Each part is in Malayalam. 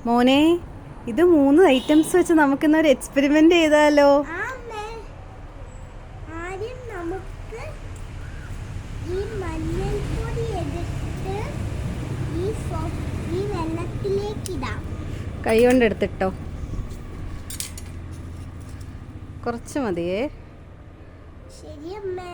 മോനെ, ഇത് 3 ഐറ്റംസ് വെച്ച് നമുക്കിന്നൊരു എക്സ്പെരിമെന്റ് ചെയ്താലോ? ആദ്യം നമുക്ക് ഈ മഞ്ഞൾപ്പൊടി എടുത്ത് ഈ വെള്ളത്തിലേക്ക് ഇടാം. കൈ കൊണ്ട് എടുത്തിട്ടോ, കുറച്ച് മതിയേ. ശരി അമ്മേ.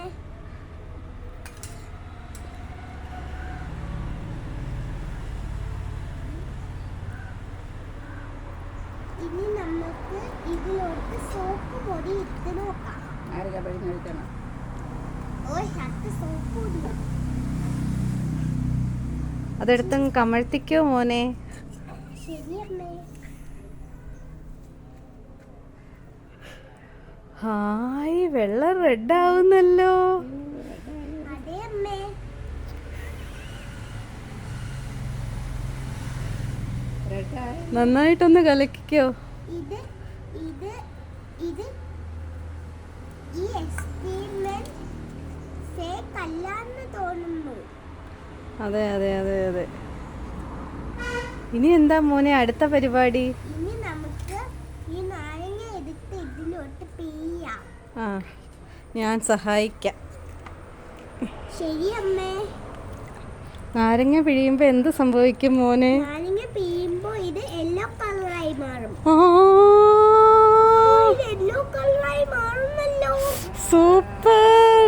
ഇനി നമുക്ക് ഇതിലോട്ട് സോപ്പ് പൊടി ഇട്ട് നോക്കാം. സോപ്പ് പൊടി അതെടുത്ത് കമഴ്ത്തിക്കോ മോനെ. ശരി അമ്മേ. ഹായ്, വെള്ളം റെഡ് ആവുന്നല്ലോ. അതെ അമ്മേ. നന്നായിട്ടൊന്ന് കലക്കിക്കോ. ഇത് ഇത് ഇത് ഈ എക്സ്പെരിമെന്റ് ഫേക്ക് അല്ലാന്ന് തോന്നുന്നു. അതെ അതെ അതെ അതെ. ഇനി എന്താ മോനെ അടുത്ത പരിപാടി? ഇനി നമുക്ക് ഈ നാരങ്ങ എടുത്ത് ഇതിലോട്ട് പിഴിയാം. ആ, ഞാൻ സഹായിക്കാം. ശരി അമ്മേ. നാരങ്ങ പിഴിയുമ്പോ എന്ത് സംഭവിക്കും മോനെ? നാരങ്ങ പിഴിയുമ്പോ ഇത് യെല്ലോ കളറായി മാറും. യെല്ലോ കളറായി മാറുന്നല്ലോ. സൂപ്പർ.